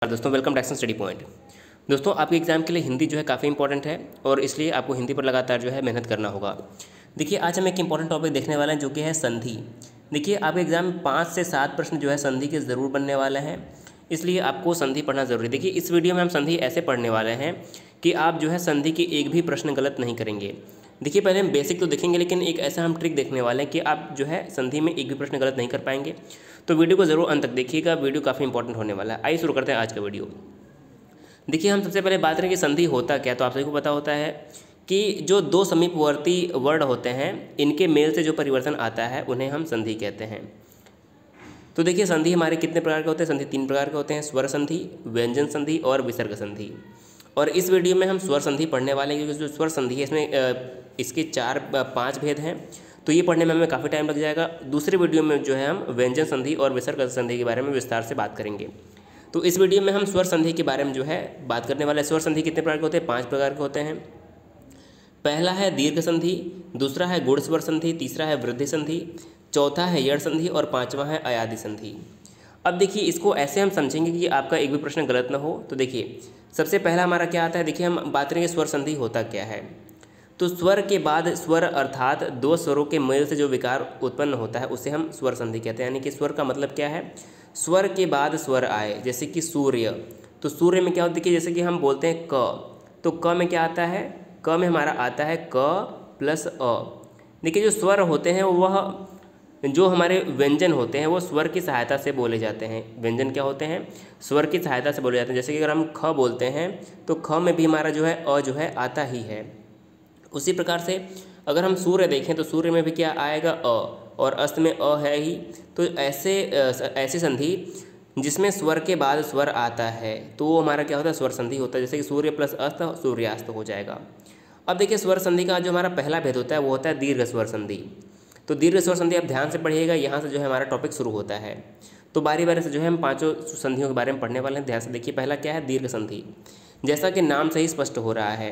दोस्तों welcome to Action Study Point. दोस्तों आपके एग्जाम के लिए हिंदी जो है काफ़ी इंपॉर्टेंट है और इसलिए आपको हिंदी पर लगातार जो है मेहनत करना होगा। देखिए आज हम एक इंपॉर्टेंट टॉपिक देखने वाले हैं जो कि है संधि। देखिए आपके एग्जाम में 5 से 7 प्रश्न जो है संधि के ज़रूर बनने वाले हैं, इसलिए आपको संधि पढ़ना ज़रूरी है। देखिए इस वीडियो में हम संधि ऐसे पढ़ने वाले हैं कि आप जो है संधि के एक भी प्रश्न गलत नहीं करेंगे। देखिए पहले हम बेसिक तो देखेंगे, लेकिन एक ऐसा हम ट्रिक देखने वाले हैं कि आप जो है संधि में एक भी प्रश्न गलत नहीं कर पाएंगे। तो वीडियो को ज़रूर अंत तक देखिएगा, वीडियो काफ़ी इंपॉर्टेंट होने वाला है। आइए शुरू करते हैं आज का वीडियो। देखिए हम सबसे पहले बात करें कि संधि होता क्या, तो आप सभी को पता होता है कि जो दो समीपवर्ती वर्ण होते हैं इनके मेल से जो परिवर्तन आता है उन्हें हम संधि कहते हैं। तो देखिए संधि हमारे कितने प्रकार के होते हैं? संधि 3 प्रकार के होते हैं, स्वर संधि, व्यंजन संधि और विसर्ग संधि। और इस वीडियो में हम स्वर संधि पढ़ने वाले हैं, क्योंकि जो स्वर संधि है इसमें इसके 4-5 भेद हैं, तो ये पढ़ने में हमें काफ़ी टाइम लग जाएगा। दूसरे वीडियो में जो है हम व्यंजन संधि और विसर्ग संधि के बारे में विस्तार से बात करेंगे। तो इस वीडियो में हम स्वर संधि के बारे में जो है बात करने वाले हैं। स्वर संधि कितने प्रकार के होते हैं? 5 प्रकार के होते हैं। पहला है दीर्घ संधि, दूसरा है गुण स्वर संधि, तीसरा है वृद्धि संधि, चौथा है यड़ संधि और 5वां है अयादि संधि। अब देखिए इसको ऐसे हम समझेंगे कि आपका एक भी प्रश्न गलत ना हो। तो देखिए सबसे पहला हमारा क्या आता है, देखिए हम बात करेंगे स्वर संधि होता क्या है। तो स्वर के बाद स्वर अर्थात दो स्वरों के मेल से जो विकार उत्पन्न होता है उसे हम स्वर संधि कहते हैं। यानी कि स्वर का मतलब क्या है? स्वर के बाद स्वर आए, जैसे कि सूर्य। तो सूर्य में क्या होता है? देखिए जैसे कि हम बोलते हैं क, तो क में क्या आता है? क में हमारा आता है क प्लस अ। देखिए जो स्वर होते हैं वह जो हमारे व्यंजन होते हैं वो स्वर की सहायता से बोले जाते हैं। व्यंजन क्या होते हैं? स्वर की सहायता से बोले जाते हैं। जैसे कि अगर हम ख बोलते हैं तो ख में भी हमारा जो है अ जो है आता ही है। उसी प्रकार से अगर हम सूर्य देखें तो सूर्य में भी क्या आएगा? अ, और अस्त में अ है ही। तो ऐसी संधि जिसमें स्वर के बाद स्वर आता है तो वो हमारा क्या होता है? स्वर संधि होता है। जैसे कि सूर्य प्लस अस्त सूर्यास्त हो जाएगा। अब देखिए स्वर संधि का जो हमारा पहला भेद होता है वो होता है दीर्घ स्वर संधि। तो दीर्घ स्वर संधि आप ध्यान से पढ़िएगा, यहाँ से जो है हमारा टॉपिक शुरू होता है। तो बारी बारी से जो है हम 5 संधियों के बारे में पढ़ने वाले हैं। ध्यान से देखिए पहला क्या है? दीर्घ संधि, जैसा कि नाम से ही स्पष्ट हो रहा है।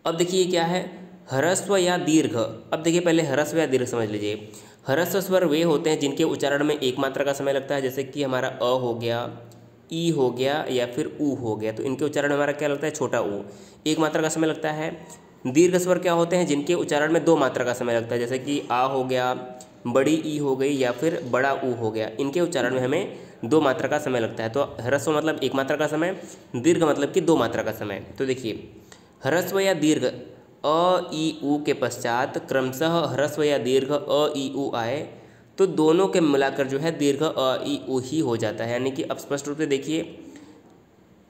अब देखिए क्या है? ह्रस्व या दीर्घ। अब देखिए पहले ह्रस्व या दीर्घ समझ लीजिए। ह्रस्व स्वर वे होते हैं जिनके उच्चारण में एक मात्रा का समय लगता है, जैसे कि हमारा अ हो गया, ई हो गया या फिर ऊ हो गया। तो इनके उच्चारण में हमारा क्या लगता है? छोटा ऊ, एक मात्रा का समय लगता है। दीर्घ स्वर क्या होते हैं? जिनके उच्चारण में 2 मात्रा का समय लगता है, जैसे कि आ हो गया, बड़ी ई हो गई या फिर बड़ा ऊ हो गया। इनके उच्चारण में हमें 2 मात्रा का समय लगता है। तो ह्रस्व मतलब 1 मात्रा का समय, दीर्घ मतलब कि 2 मात्रा का समय। तो देखिए ह्रस्व या दीर्घ अ ई ऊ के पश्चात क्रमशः ह्रस्व या दीर्घ अ ई ऊ आए तो दोनों के मिलाकर जो है दीर्घ अ ई ऊ ही हो जाता है। यानी कि अब स्पष्ट रूप से देखिए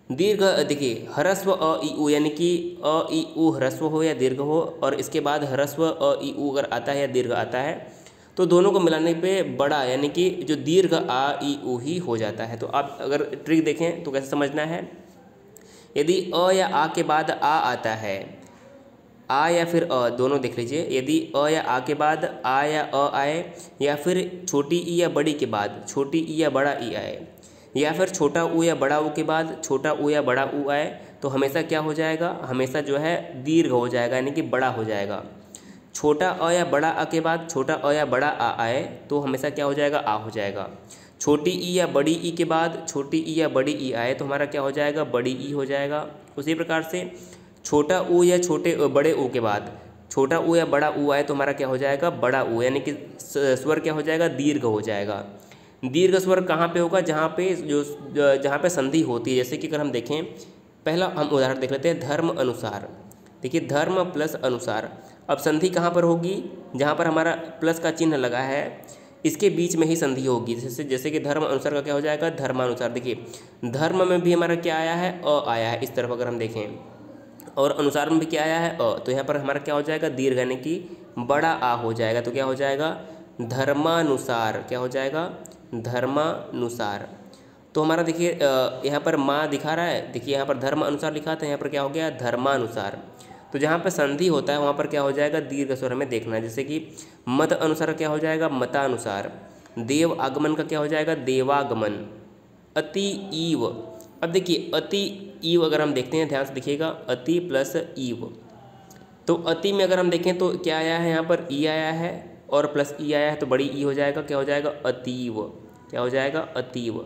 दीर्घ, देखिए ह्रस्व अ ई ऊ यानी कि अ ई ऊ ह्रस्व हो या दीर्घ हो, और इसके बाद ह्रस्व अ ई ऊ अगर आता है या दीर्घ आता है तो दोनों को मिलाने पे बड़ा यानी कि जो दीर्घ आ ई ऊ ही हो जाता है। तो आप अगर ट्रिक देखें तो कैसे समझना है? यदि अ या आ के बाद आ आता है, आ या फिर अ दोनों देख लीजिए। यदि अ या आ के बाद आ या अ आए, या फिर छोटी ई या बड़ी के बाद छोटी ई या बड़ा ई आए, या फिर छोटा ऊ या बड़ा ऊ के बाद छोटा ऊ या बड़ा ऊ आए, तो हमेशा क्या हो जाएगा? हमेशा जो है दीर्घ हो जाएगा, यानी कि बड़ा हो जाएगा। छोटा अ या बड़ा अ के बाद छोटा अ या बड़ा आ आए तो हमेशा क्या हो जाएगा? आ हो जाएगा। छोटी ई या बड़ी ई के बाद छोटी ई या बड़ी ई आए तो हमारा क्या हो जाएगा? बड़ी ई हो जाएगा। उसी प्रकार से छोटा ऊ या बड़े ऊ के बाद छोटा ऊ या बड़ा ऊ आए तो हमारा क्या हो जाएगा? बड़ा ऊ, यानी कि स्वर क्या हो जाएगा? दीर्घ हो जाएगा। दीर्घ स्वर कहाँ पे होगा? जहाँ पे संधि होती है। जैसे कि अगर हम देखें, पहला हम उदाहरण देख लेते हैं, धर्म अनुसार। देखिए धर्म प्लस अनुसार, अब संधि कहाँ पर होगी? जहाँ पर हमारा प्लस का चिन्ह लगा है इसके बीच में ही संधि होगी। जैसे कि धर्म अनुसार का क्या हो जाएगा? धर्मानुसार। देखिए धर्म में भी हमारा क्या आया है? अ आया है इस तरफ अगर हम देखें, और अनुसार में भी क्या आया है? अ। तो यहाँ पर हमारा क्या हो जाएगा? दीर्घ, यानी कि बड़ा आ हो जाएगा। तो क्या हो जाएगा? धर्मानुसार। क्या हो जाएगा? धर्मानुसार। तो हमारा देखिए यहाँ पर माँ दिखा रहा है, देखिए यहाँ पर धर्म अनुसार लिखा था, यहाँ पर क्या हो गया? धर्मानुसार। तो जहाँ पर संधि होता है वहाँ पर क्या हो जाएगा? दीर्घ स्वर हमें देखना है। जैसे कि मत अनुसार क्या हो जाएगा? मतानुसार। देव आगमन का क्या हो जाएगा? देवागमन। अति ईव, अब देखिए अति ईव अगर हम देखते हैं, ध्यान से देखिएगा, अति प्लस ईव। तो अति में अगर हम देखें तो क्या आया है? यहाँ पर ई आया है और प्लस ई आया है तो बड़ी ई हो जाएगा। क्या हो जाएगा? अतीव। क्या हो जाएगा? अतीव।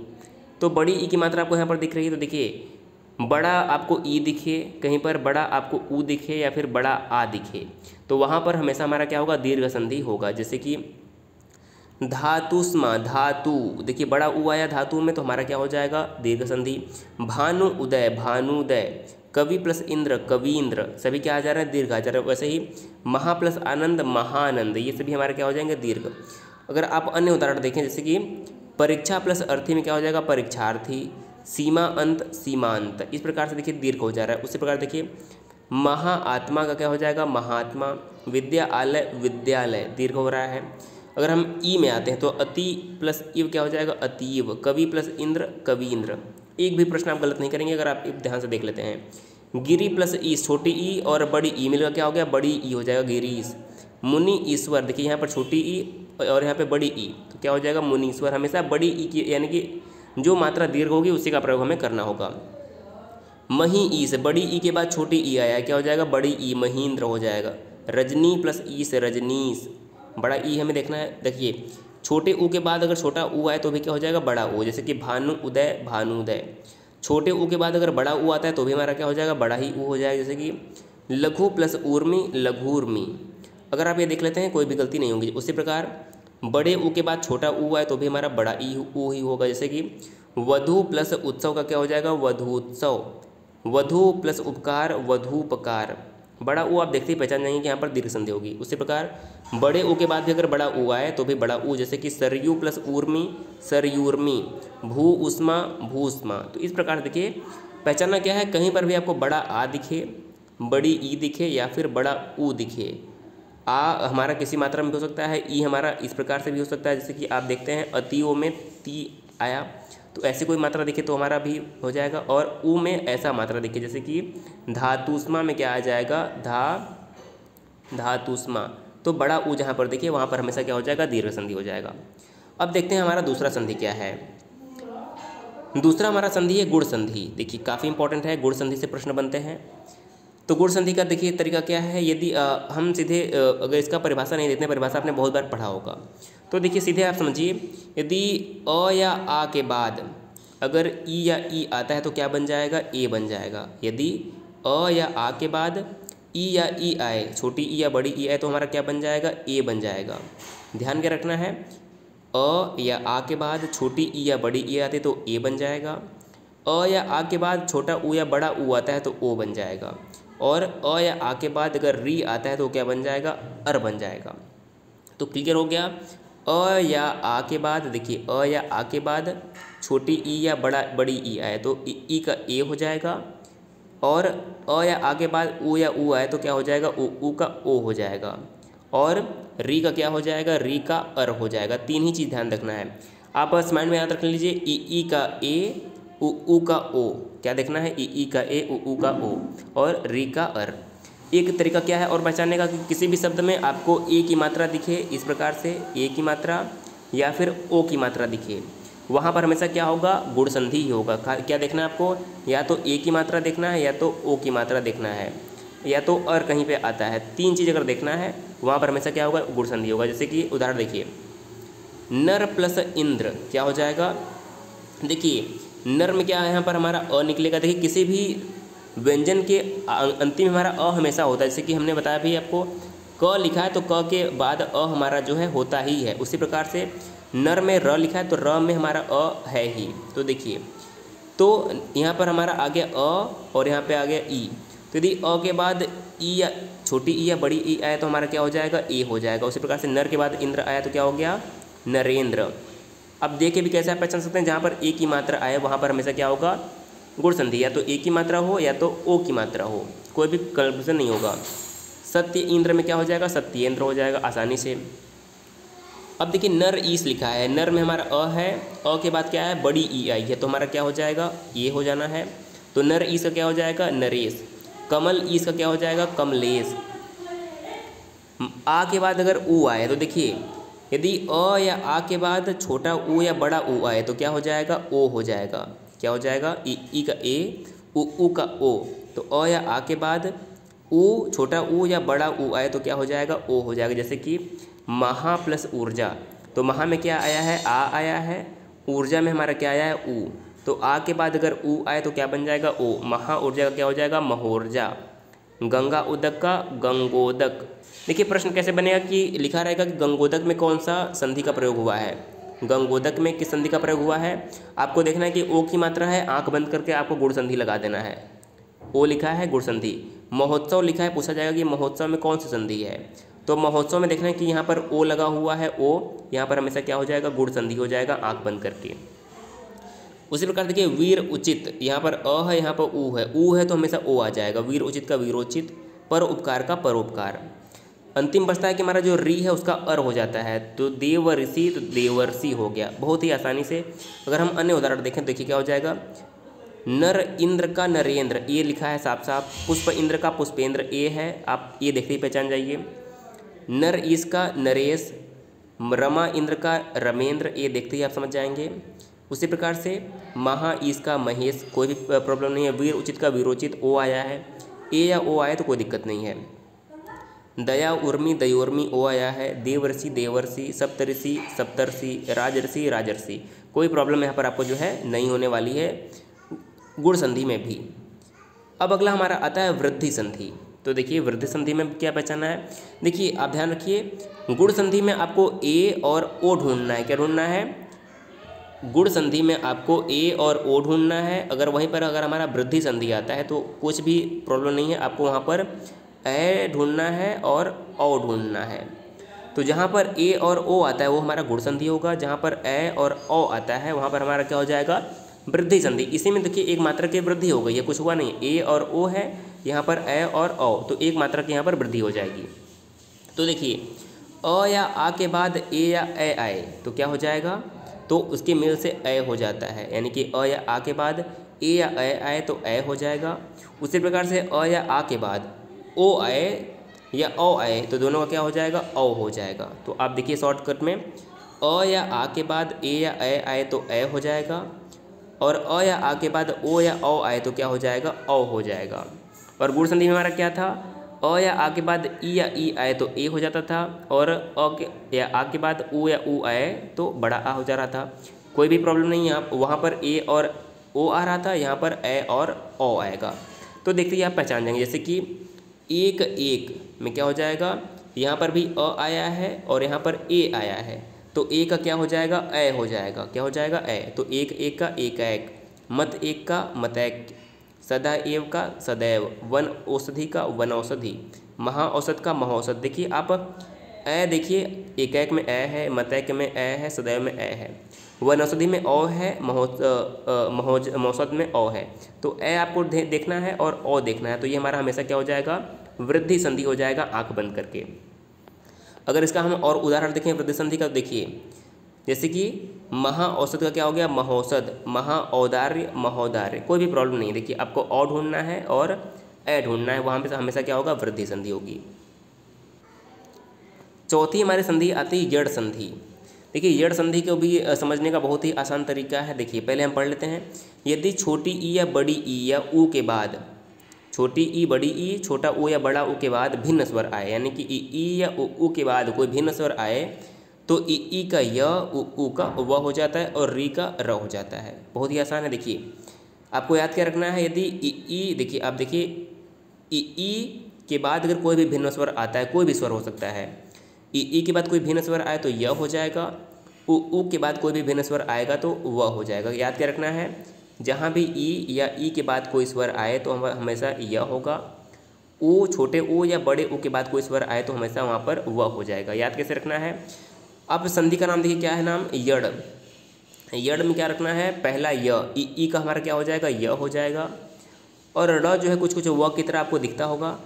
तो बड़ी ई की मात्रा आपको यहाँ पर दिख रही है, तो देखिए बड़ा आपको ई दिखे, कहीं पर बड़ा आपको ऊ दिखे या फिर बड़ा आ दिखे, तो वहाँ पर हमेशा हमारा क्या होगा, दीर्घ संधि होगा। जैसे कि धातुस्म, धातु, देखिए बड़ा ऊ आया धातु में तो हमारा क्या हो जाएगा, दीर्घ संधि। भानु उदय, भानुदय, कवि प्लस इंद्र, कवींद्र, सभी क्या आ जा रहा है, दीर्घ आ जा रहा है। वैसे ही महा प्लस आनंद, महानंद, ये सभी हमारे क्या हो जाएंगे, दीर्घ। अगर आप अन्य उदाहरण देखें, जैसे कि परीक्षा प्लस अर्थी में क्या हो जाएगा, परीक्षार्थी, सीमा अंत, सीमांत, इस प्रकार से देखिए दीर्घ हो जा रहा है। उसी प्रकार देखिए महाआत्मा का क्या हो जाएगा, महात्मा, विद्यालय, विद्यालय, दीर्घ हो रहा है। अगर हम ई में आते हैं तो अति प्लस इव क्या हो जाएगा, अतीव, कवि प्लस इंद्र, कवींद्र। एक भी प्रश्न आप गलत नहीं करेंगे अगर आप ध्यान से देख लेते हैं। गिरी प्लस ई, छोटी ई और बड़ी ई मिलकर क्या हो गया, बड़ी ई हो जाएगा, गिरीश। मुनि ईश्वर, देखिए यहाँ पर छोटी ई और यहाँ पे बड़ी ई, तो क्या हो जाएगा, मुनीश्वर। हमेशा बड़ी ई की यानी कि जो मात्रा दीर्घ होगी उसी का प्रयोग हमें करना होगा। मही ई से, बड़ी ई के बाद छोटी ई आया, क्या हो जाएगा, बड़ी ई, महींद्र हो जाएगा। रजनी प्लस ई से रजनीश, बड़ा ई हमें देखना है। देखिए छोटे ऊ के बाद अगर छोटा ऊ आए तो भी क्या हो जाएगा, बड़ा ऊ। जैसे कि भानु उदय, भानुदय। छोटे ऊ के बाद अगर बड़ा ऊ आता है तो भी हमारा क्या हो जाएगा, बड़ा ही ऊ हो जाएगा। जैसे कि लघु प्लस ऊर्मी, लघुर्मी। अगर आप ये देख लेते हैं कोई भी गलती नहीं होगी। उसी प्रकार बड़े ऊ के बाद छोटा ऊ आए तो भी हमारा बड़ा ई ऊ ही होगा। जैसे कि वधु प्लस उत्सव का क्या हो जाएगा, वधूत्सव। वधु प्लस उपकार, वधूपकार। बड़ा ऊ आप देखते ही पहचान जाएंगे कि यहाँ पर दीर्घ संधि होगी। उसी प्रकार बड़े ऊ के बाद भी अगर बड़ा ऊ आए तो भी बड़ा ऊ, जैसे कि सरयू प्लस ऊर्मी, सरयूर्मी। भू उष्मा, भूष्मा। तो इस प्रकार देखिए पहचानना क्या है, कहीं पर भी आपको बड़ा आ दिखे, बड़ी ई दिखे या फिर बड़ा ऊ दिखे। आ हमारा किसी मात्रा में हो सकता है, ई हमारा इस प्रकार से भी हो सकता है। जैसे कि आप देखते हैं अतिओ में ती आया, तो ऐसी कोई मात्रा दिखे तो हमारा भी हो जाएगा। और ऊ में ऐसा मात्रा दिखे, जैसे कि धातुष्मा में क्या आ जाएगा, धातुष्मा। तो बड़ा ऊ जहाँ पर देखिए वहाँ पर हमेशा क्या हो जाएगा, दीर्घ संधि हो जाएगा। अब देखते हैं हमारा दूसरा संधि क्या है। दूसरा हमारा संधि है गुण संधि। देखिए काफ़ी इंपॉर्टेंट है, गुण संधि से प्रश्न बनते हैं। तो गुण संधि का देखिए तरीका क्या है। यदि हम सीधे अगर इसका परिभाषा नहीं देते हैं, परिभाषा आपने बहुत बार पढ़ा होगा, तो देखिए सीधे आप समझिए, यदि अ या आ के बाद अगर ई या ई आता है तो क्या बन जाएगा, ए बन जाएगा। यदि अ या आ के बाद ई या ई आए, छोटी ई या बड़ी ई आए, तो हमारा क्या बन जाएगा, ए बन जाएगा। ध्यान क्या रखना है, अ या आ के बाद छोटी ई या बड़ी ई आती है तो ए बन जाएगा। अ या आ के बाद छोटा ऊ या बड़ा ऊ आता है तो ओ बन जाएगा। और अ या आ के बाद अगर री आता है तो क्या बन जाएगा, अर बन जाएगा। तो क्लियर हो गया। अ या आ के बाद देखिए, अ या आ के बाद छोटी ई या बड़ी ई आए तो ई का ए हो जाएगा। और अ या आ के बाद ऊ या ऊ आए तो क्या हो जाएगा, ऊ का ओ हो जाएगा। और री का क्या हो जाएगा, री का अर हो जाएगा। तीन ही चीज़ ध्यान रखना है। आप बस माइंड में याद रख लीजिए, ई का ए, ऊ का ओ। क्या देखना है, ई का ए, ऊ का ओ और री का अर। एक तरीका क्या है और पहचानने का, कि किसी भी शब्द में आपको ए की मात्रा दिखे इस प्रकार से, ए की मात्रा या फिर ओ की मात्रा दिखे, वहाँ पर हमेशा क्या होगा, गुण संधि ही होगा। क्या देखना है आपको, या तो ए की मात्रा देखना है या तो ओ की मात्रा देखना है या तो अर कहीं पे आता है। तीन चीज़ अगर देखना है वहाँ पर हमेशा क्या होगा, गुण संधि होगा। जैसे कि उदाहरण देखिए, नर प्लस इंद्र क्या हो जाएगा। देखिए नर में क्या है, यहाँ पर हमारा अ निकलेगा। देखिए किसी भी व्यंजन के अंतिम हमारा अ हमेशा होता है। जैसे कि हमने बताया भी आपको, क लिखा है तो क के बाद अ हमारा जो है होता ही है। उसी प्रकार से नर में र लिखा है तो र में हमारा अ है ही। तो देखिए, तो यहाँ पर हमारा आ गया अ और यहाँ पे आ गया ई। तो यदि अ के बाद ई या छोटी ई या बड़ी ई आया तो हमारा क्या हो जाएगा, ए हो जाएगा। उसी प्रकार से नर के बाद इंद्र आया तो क्या हो गया, नरेंद्र। अब देखे भी कैसे आप पहचान सकते हैं, जहाँ पर ए की मात्रा आए वहाँ पर हमेशा क्या होगा, गुण संधि। या तो ए की मात्रा हो या तो ओ की मात्रा हो, कोई भी कन्फ्यूजन नहीं होगा। सत्य इंद्र में क्या हो जाएगा, सत्येंद्र हो जाएगा आसानी से। अब देखिए नर ईस लिखा है, नर में हमारा अ है, अ के बाद क्या है, बड़ी ई आई है तो हमारा क्या हो जाएगा, ये हो जाना है। तो नर ईस का क्या हो जाएगा, नरेश। कमल ईस का क्या हो जाएगा, कमलेश। आ के बाद अगर ऊ आए तो देखिए, यदि अ या आ के बाद छोटा ऊ या बड़ा ऊ आए तो क्या हो जाएगा, ओ हो जाएगा। क्या हो जाएगा, ई का ए, ऊ का ओ। तो अ या आ के बाद ऊ, छोटा ऊ या बड़ा ऊ आए तो क्या हो जाएगा, ओ हो जाएगा। जैसे कि महा प्लस ऊर्जा, तो महा में क्या आया है, आ आया है, ऊर्जा में हमारा क्या आया है, ऊ। तो आ के बाद अगर ऊ आए तो क्या बन जाएगा ओ, महा ऊर्जा का क्या हो जाएगा महोर्जा, गंगा उदक का गंगोदक। देखिए प्रश्न कैसे बनेगा कि लिखा रहेगा कि गंगोदक में कौन सा संधि का प्रयोग हुआ है, गंगोदक में किस संधि का प्रयोग हुआ है। आपको देखना है कि ओ की मात्रा है, आंख बंद करके आपको गुण संधि लगा देना है, ओ लिखा है गुण संधि। महोत्सव लिखा है, पूछा जाएगा कि महोत्सव में कौन सी संधि है, तो महोत्सव में देखना है कि यहाँ पर ओ लगा हुआ है, ओ यहाँ पर हमेशा क्या हो जाएगा गुण संधि हो जाएगा आंख बंद करके। उसी प्रकार देखिए वीर उचित, यहाँ पर अ है, यहाँ पर ऊ है तो हमेशा ओ आ जाएगा, वीर उचित का वीरोचित, पर उपकार का परोपकार। अंतिम बचता है कि हमारा जो री है उसका अर हो जाता है, तो देवर्षि तो देवर्षि हो गया बहुत ही आसानी से। अगर हम अन्य उदाहरण देखें देखिए क्या हो जाएगा, नर इंद्र का नरेंद्र, ये लिखा है साफ साफ, पुष्प इंद्र का पुष्पेंद्र, ये है, आप ये देखते ही पहचान जाइए। नर ईस का नरेश, रमा इंद्र का रमेंद्र, ये देखते ही आप समझ जाएंगे। उसी प्रकार से महा ईस का महेश, कोई भी प्रॉब्लम नहीं है। वीर उचित का वीरोचित, ओ आया है, ए या ओ आए तो कोई दिक्कत नहीं है। दया उर्मी दयोर्मी, ओ आया है। देवर्षि देवर्षि, सप्तऋषि सप्तर्षि, राजर्षि राजर्षि, कोई प्रॉब्लम यहाँ पर आपको जो है नहीं होने वाली है गुण संधि में भी। अब अगला हमारा आता है वृद्धि संधि। तो देखिए वृद्धि संधि में क्या पहचाना है, देखिए आप ध्यान रखिए गुण संधि में आपको ए और ओ ढूंढना है। क्या ढूंढना है, गुण संधि में आपको ए और ओ ढूंढना है। अगर वहीं पर अगर हमारा वृद्धि संधि आता है तो कुछ भी प्रॉब्लम नहीं है, आपको वहाँ पर ए ढूंढना है और ओ ढूंढना है। तो जहाँ पर ए और ओ आता है वो हमारा गुण संधि होगा, जहाँ पर ए और ओ आता है वहाँ पर हमारा क्या हो जाएगा वृद्धि संधि। इसी में देखिए एक मात्रा की वृद्धि हो गई है, कुछ हुआ नहीं, ए और ओ है, यहाँ पर ए और ओ, तो एक मात्रा की यहाँ पर वृद्धि हो जाएगी। तो देखिए अ या आ के बाद ए या ए आए तो क्या हो जाएगा, तो उसके मेल से ए हो जाता है, यानी कि अ या आ के बाद ए या ए आए तो ए हो जाएगा। उसी प्रकार से अ या आ के बाद ओ आए या ओ आए तो दोनों का क्या हो जाएगा ओ हो जाएगा। तो आप देखिए शॉर्टकट में अ या आ के बाद ए या ए आए तो ए हो जाएगा, और अ या आ के बाद ओ या ओ आए तो क्या हो जाएगा ओ हो जाएगा। और गुण संधि में हमारा क्या था, अ या आ के बाद ई या ई आए तो ए हो जाता था, और अ के या आ के बाद ऊ या ऊ आए तो बड़ा आ हो जा रहा था। कोई भी प्रॉब्लम नहीं है, आप वहाँ पर ए और ओ आ रहा था, यहाँ पर ए और ओ आएगा। तो देखते ही आप पहचान जाएंगे, जैसे कि एक एक में क्या हो जाएगा, यहाँ पर भी अ आया है और यहाँ पर ए आया है, तो ए का क्या हो जाएगा ए हो जाएगा, क्या हो जाएगा ए। तो एक एक का एक एक, मत एक का मत एक, सदा एव का सदैव, वन औषधि का वन औषधि, महा औषध का महौषध। देखिए आप ए देखिए एक एक में ए है, मत एक में ए है, सदैव में ए है, वन औषधि में ओ है, महौषध में ओ है। तो ए आपको देखना है और ओ देखना है, तो ये हमारा हमेशा क्या हो जाएगा वृद्धि संधि हो जाएगा आंख बंद करके। अगर इसका हम और उदाहरण देखें वृद्धि संधि का, देखिए जैसे कि महा औषध का क्या हो गया महौषध, महा औदार्य महोदार्य, कोई भी प्रॉब्लम नहीं है। देखिए आपको औ ढूंढना है और ए ढूंढना है, वहाँ पे हमेशा क्या होगा वृद्धि संधि होगी। चौथी हमारी संधि आती है जड़ संधि। देखिए जड़ संधि को भी समझने का बहुत ही आसान तरीका है। देखिए पहले हम पढ़ लेते हैं, यदि छोटी ई या बड़ी ई या ऊ के बाद, छोटी ई बड़ी ई, छोटा ऊ या बड़ा ऊ के बाद भिन्न स्वर आए, यानी कि ई या ऊ के बाद कोई भिन्न स्वर आए तो ई का य, ऊ का व हो जाता है और री का र हो जाता है। बहुत ही आसान है। देखिए आपको याद क्या रखना है, यदि ई देखिए आप देखिए ई के बाद अगर कोई भी भिन्न स्वर आता है, कोई भी स्वर हो सकता है, ई के बाद कोई भिन्न स्वर आए तो य हो जाएगा, ऊ के बाद कोई भी भिन्न स्वर आएगा तो व हो जाएगा। याद क्या रखना है, जहाँ भी ई या ई के बाद कोई स्वर आए तो हमेशा य होगा, ऊ छोटे ऊ या बड़े ऊ के बाद कोई स्वर आए तो हमेशा वहाँ पर व हो जाएगा। याद कैसे रखना है। अब संधि का नाम देखिए क्या है, नाम यड़। यड़ में क्या रखना है, पहला य, ई का हमारा क्या हो जाएगा य हो जाएगा, और र जो है कुछ कुछ व की तरह आपको दिखता होगा,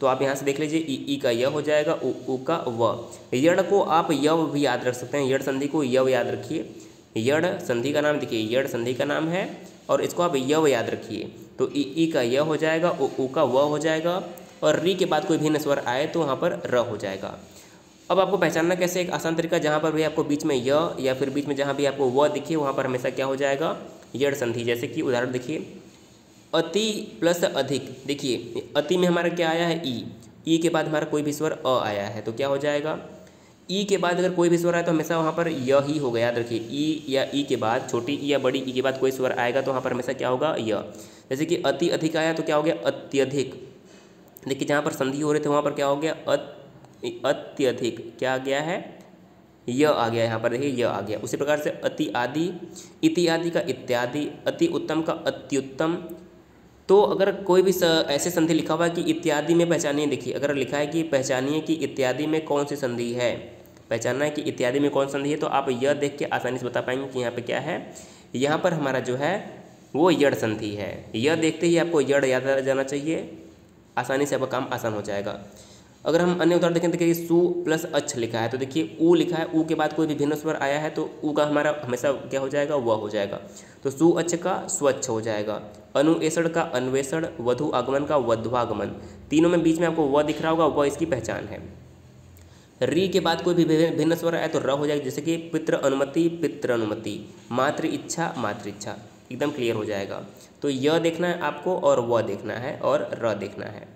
तो आप यहाँ से देख लीजिए ई का य हो जाएगा, ऊ का व। यड़ को आप यव भी याद रख सकते हैं, यड़ संधि को यव याद रखिए। यड़ संधि का नाम देखिए, यड़ संधि का नाम है और इसको आप यव याद रखिए। तो ई का य हो जाएगा, ऊ का व हो जाएगा, और री के बाद कोई भिन्न स्वर आए तो वहाँ पर र हो जाएगा। अब आपको पहचानना कैसे, एक आसान तरीका, जहाँ पर भी आपको बीच में य या फिर बीच में जहाँ भी आपको व दिखे वहाँ पर हमेशा क्या हो जाएगा यड़ संधि। जैसे कि उदाहरण देखिए, अति प्लस अधिक। देखिए अति में हमारा क्या आया है ई के बाद हमारा कोई भी स्वर अ आया है तो क्या हो जाएगा, ई के बाद अगर कोई भी स्वर आए तो हमेशा वहाँ पर य ही होगा, याद रखिए। ई या ई के बाद, छोटी ई या बड़ी ई के बाद कोई स्वर आएगा तो वहाँ पर हमेशा क्या होगा, य। जैसे कि अति अधिक आया तो क्या हो गया, अत्यधिक। देखिए जहाँ पर संधि हो रहे थे वहाँ पर क्या हो गया, अत्यधिक, क्या आ गया है, य आ गया यहाँ पर, देखिए य आ गया। उसी प्रकार से अति आदि, इत्यादि का इत्यादि, अति उत्तम का अत्युत्तम। तो अगर कोई भी ऐसे संधि लिखा हुआ है कि इत्यादि में पहचानिए, देखिए अगर लिखा है कि पहचानिए कि इत्यादि में कौन सी संधि है, पहचानना है कि इत्यादि में कौन सी संधि है, तो आप यह देख के आसानी से बता पाएंगे कि यहाँ पे क्या है। यहाँ पर हमारा जो है वो यड़ संधि है। यह देखते ही आपको यड़ याद आ जाना चाहिए, आसानी से आपका काम आसान हो जाएगा। अगर हम अन्य उदाहरण देखें तो देखिए सु प्लस अच्छ लिखा है, तो देखिए ऊ लिखा है, ऊ के बाद कोई भी भिन्न स्वर आया है तो ऊ का हमारा हमेशा क्या हो जाएगा, वह हो जाएगा। तो सु अच्छ का स्वच्छ हो जाएगा। अनुएषण का अन्वेषण, वधु आगमन का वध्वागमन। तीनों में बीच में आपको वह दिख रहा होगा, वह इसकी पहचान है। री के बाद कोई भी भिन्न स्वर आया तो र हो जाएगा, जैसे कि पितृ अनुमति, पितृ अनुमति, मातृ इच्छा, मातृ इच्छा, एकदम क्लियर हो जाएगा। तो यह देखना है आपको और वह देखना है और र देखना है।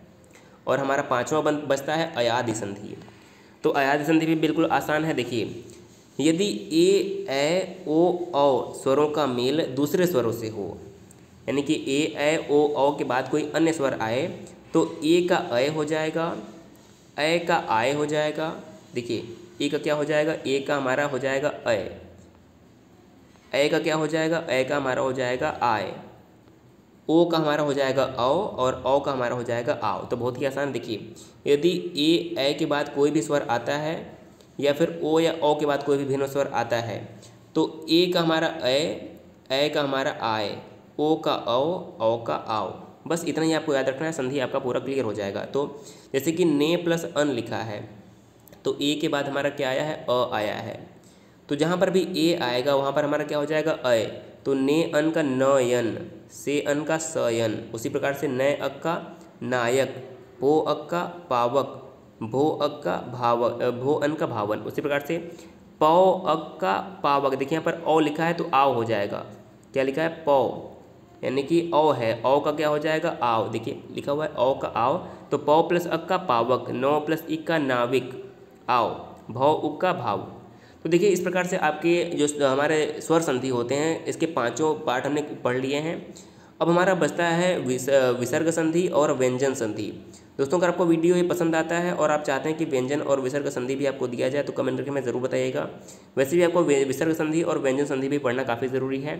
और हमारा पांचवा बचता है अयादि संधि। तो अयादि संधि भी बिल्कुल आसान है। देखिए यदि ए ओ औ स्वरों का मेल दूसरे स्वरों से हो, यानी कि ए ओ औ के बाद कोई अन्य स्वर आए तो ए का अय हो जाएगा, ए का आय हो जाएगा। देखिए ए का क्या हो जाएगा, ए का हमारा हो जाएगा अय, ए का क्या हो जाएगा, ए का हमारा हो जाएगा आय, ओ का हमारा हो जाएगा औ और औ का हमारा हो जाएगा आओ। तो बहुत ही आसान। देखिए यदि ए के बाद कोई भी स्वर आता है या फिर ओ या औ के बाद कोई भी भिन्न स्वर आता है तो ए का हमारा ए का हमारा आय, ओ का औ का आओ। बस इतना ही आपको याद रखना है, संधि आपका पूरा क्लियर हो जाएगा। तो जैसे कि ने प्लस अन लिखा है तो ए के बाद हमारा क्या आया है, अ आया है। तो जहाँ पर भी ए आएगा वहाँ पर हमारा क्या हो जाएगा, अय। तो ने अन का नयन, से अन का सयन, उसी प्रकार से नय अक का नायक, पो अक का पावक, भो अक का भावक, भो अन का भावन, उसी प्रकार से पौ अक का पावक। देखिए यहाँ पर औ लिखा है तो आओ हो जाएगा, क्या लिखा है, पौ, यानी कि औ है, औ का क्या हो जाएगा, आओ। देखिए लिखा हुआ है औ का आओ, तो पौ प्लस अक का पावक, नौ प्लस इक का नाविक, आओ, भौ उक का भाव। तो देखिए इस प्रकार से आपके जो हमारे स्वर संधि होते हैं इसके पांचों पार्ट हमने पढ़ लिए हैं। अब हमारा बचता है विसर्ग संधि और व्यंजन संधि। दोस्तों अगर आपको वीडियो ये पसंद आता है और आप चाहते हैं कि व्यंजन और विसर्ग संधि भी आपको दिया जाए तो कमेंट करके हमें ज़रूर बताइएगा। वैसे भी आपको विसर्ग संधि और व्यंजन संधि भी पढ़ना काफ़ी ज़रूरी है,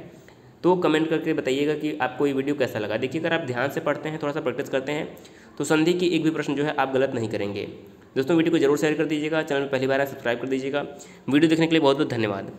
तो कमेंट करके बताइएगा कि आपको ये वीडियो कैसा लगा। देखिए अगर आप ध्यान से पढ़ते हैं, थोड़ा सा प्रैक्टिस करते हैं तो संधि की एक भी प्रश्न जो है आप गलत नहीं करेंगे। दोस्तों वीडियो को जरूर शेयर कर दीजिएगा, चैनल में पहली बार है सब्सक्राइब कर दीजिएगा। वीडियो देखने के लिए बहुत बहुत धन्यवाद।